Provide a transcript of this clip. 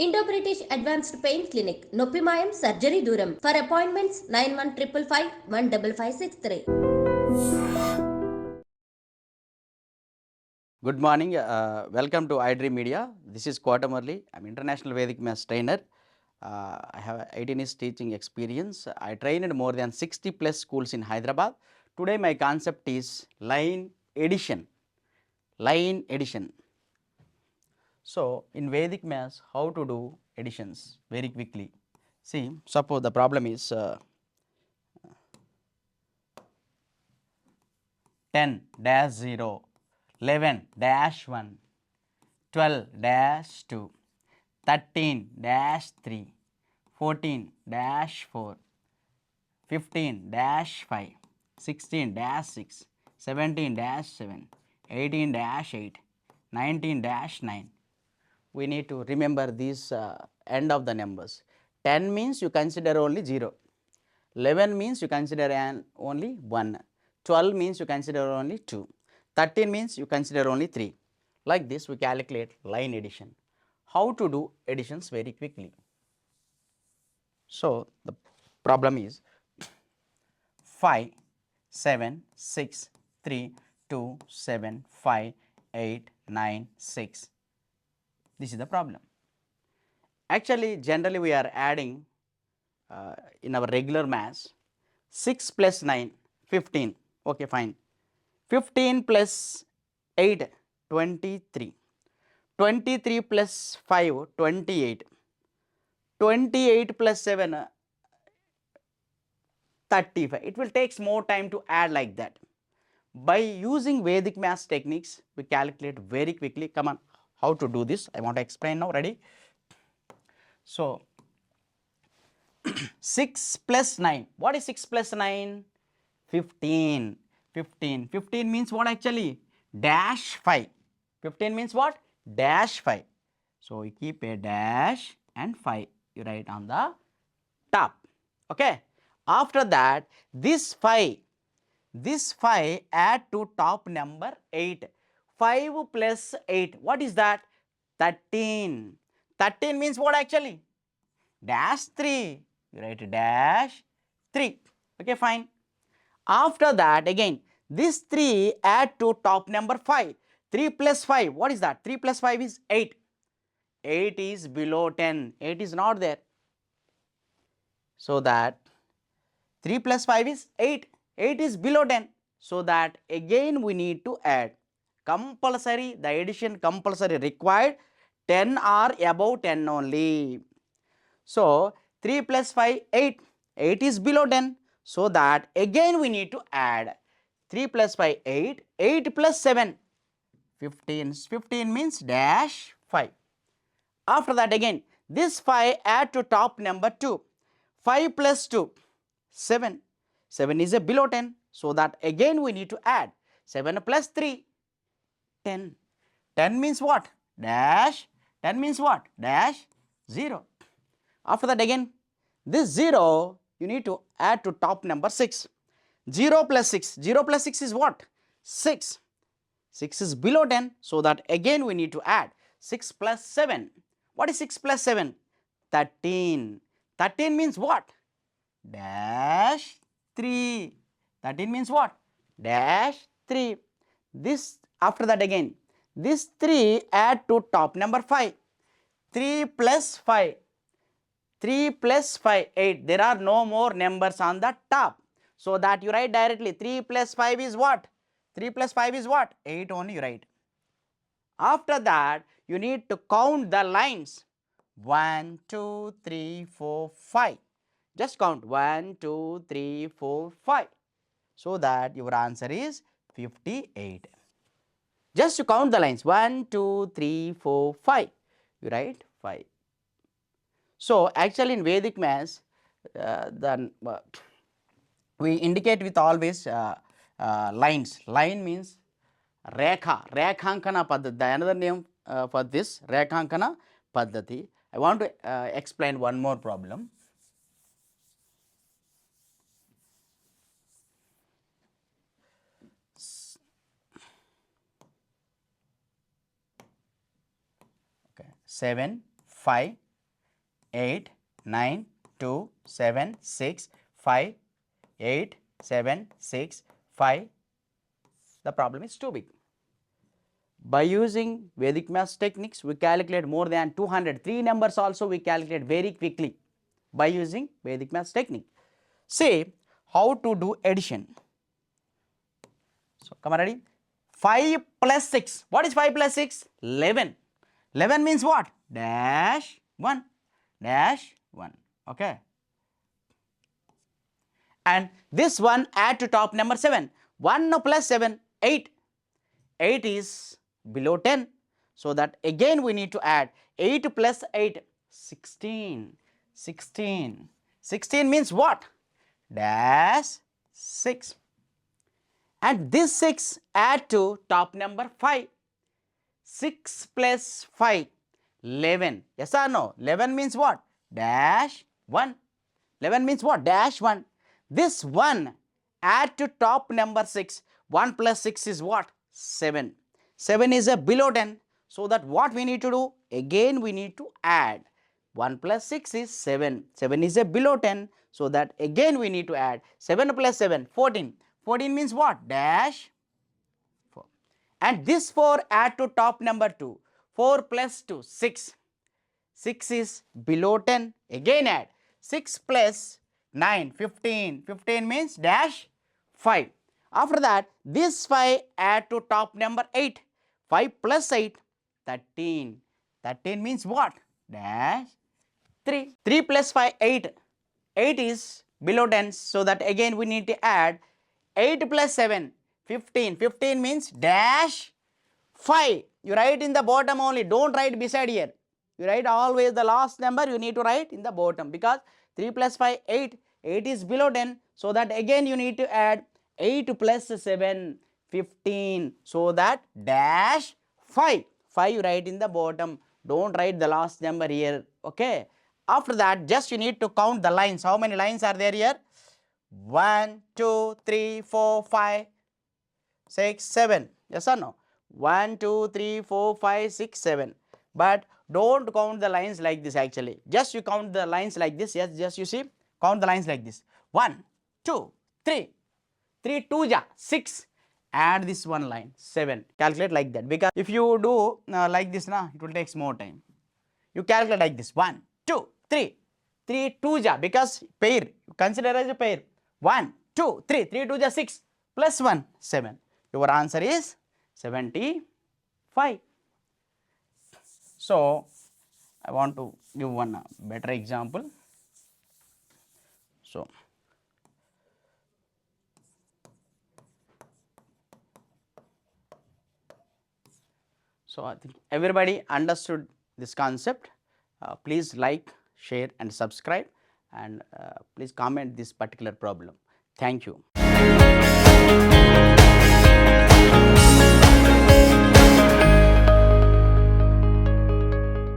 Indo-British Advanced Pain Clinic, Noppimayam Surgery Duram. For appointments 9155515563. Good morning. Welcome to iDream Media. This is Kotamurli. I'm international Vedic maths trainer. I have 18 years teaching experience. I trained more than 60 plus schools in Hyderabad. Today my concept is line addition. Line addition. So in Vedic maths, how to do additions very quickly. See, suppose the problem is 10 dash 0, 11 dash 1, 12 dash 2, 13 dash 3, 14 dash 4, 15 dash 5, 16 dash 6, 17 dash 7, 18 dash 8, 19 dash 9. We need to remember these end of the numbers. 10 means you consider only 0, 11 means you consider only 1, 12 means you consider only 2, 13 means you consider only 3. Like this we calculate line addition. How to do additions very quickly. So the problem is 5, 7, 6, 3, 2, 7, 5, 8, 9, 6. This is the problem. Actually, generally we are adding in our regular maths 6 plus 9, 15. Okay, fine. 15 plus 8, 23. 23 plus 5, 28. 28 plus 7, 35. It will take more time to add like that. By using Vedic maths techniques, we calculate very quickly. Come on, how to do this? I want to explain now. Ready? So, 6 plus 9. What is 6 plus 9? 15. 15. 15 means what actually? Dash 5. 15 means what? Dash 5. So, we keep a dash and 5. You write on the top. Okay. After that, this 5 add to top number 8. 5 plus 8, what is that? 13. 13 means what actually? Dash 3. You write dash 3. Okay, fine. After that, again, this 3 add to top number 5. 3 plus 5, what is that? 3 plus 5 is 8. 8 is below 10. 8 is not there. So that 3 plus 5 is 8. 8 is below 10. So that again we need to add. Compulsory, the addition compulsory required 10 or above 10 only. So 3 plus 5, 8. 8 is below 10. So that again we need to add. 3 plus 5, 8. 8 plus 7, 15. 15 means dash 5. After that again, this 5 add to top number 2. 5 plus 2, 7. 7 is a below 10. So that again we need to add. 7 plus 3, 10. 10 means what? Dash. 10 means what? Dash 0. After that again, this 0 you need to add to top number 6. 0 plus 6. 0 plus 6 is what? 6. 6 is below 10. So that again we need to add. 6 plus 7. What is 6 plus 7? 13. 13 means what? Dash 3. 13 means what? Dash 3. This after that again, this 3 add to top number 5. 3 plus 5. 3 plus 5, 8. There are no more numbers on the top. So that you write directly 3 plus 5 is what? 3 plus 5 is what? 8 only you write. After that, you need to count the lines. 1, 2, 3, 4, 5. Just count 1, 2, 3, 4, 5. So that your answer is 58. Just to count the lines 1, 2, 3, 4, 5. You write 5. So actually in Vedic maths, we indicate with always lines. Line means Rekha, Rekhankana Paddhati. The another name for this Rekhankana Paddhati. I want to explain one more problem. Okay. 7, 5, 8, 9, 2, 7, 6, 5, 8, 7, 6, 5. The problem is too big. By using Vedic maths techniques, we calculate more than 200. 3 numbers also we calculate very quickly by using Vedic maths technique. Say how to do addition. So, come on, ready? 5 plus 6. What is 5 plus 6? 11. 11 means what? Dash 1. Dash 1. Okay. And this one add to top number 7. 1 plus 7, 8. 8 is below 10. So that again we need to add 8 plus 8, 16. 16. 16 means what? Dash 6. And this 6 add to top number 5. 6 plus 5, 11. Yes or no? 11 means what? Dash 1. 11 means what? Dash 1. This 1 add to top number 6. 1 plus 6 is what? 7. 7 is a below 10. So that what we need to do? Again we need to add. 1 plus 6 is 7. 7 is a below 10. So that again we need to add. 7 plus 7, 14. 14 means what? Dash 4. And this 4 add to top number 2. 4 plus 2, 6. 6 is below 10. Again add. 6 plus 9, 15. 15 means dash 5. After that, this 5 add to top number 8. 5 plus 8, 13. 13 means what? Dash 3. 3 plus 5, 8. 8 is below 10. So that again we need to add 8 plus 7, 15. 15 means dash 5. You write in the bottom only. Don't write beside here. You write always the last number you need to write in the bottom, because 3 plus 5, 8. 8 is below 10. So that again you need to add 8 plus 7, 15. So that dash 5. 5 you write in the bottom. Don't write the last number here. Okay. After that, just you need to count the lines. How many lines are there here? 1, 2, 3, 4, 5, 6, 7. Yes or no? 1, 2, 3, 4, 5, 6, 7. But don't count the lines like this actually. Just you count the lines like this. Yes, just you see. Count the lines like this. 1, 2, 3. 3 2 ja 6. Add this one line 7. Calculate like that, because if you do like this na, it will take more time. You calculate like this. 1, 2, 3. 3 2 ja, because pair. Consider as a pair. 1, 2, 3. 3 2 ja 6. Plus 1, 7. Your answer is 75. So, I want to give one better example. So, I think everybody understood this concept. Please like, share and subscribe, and please comment this particular problem. Thank you.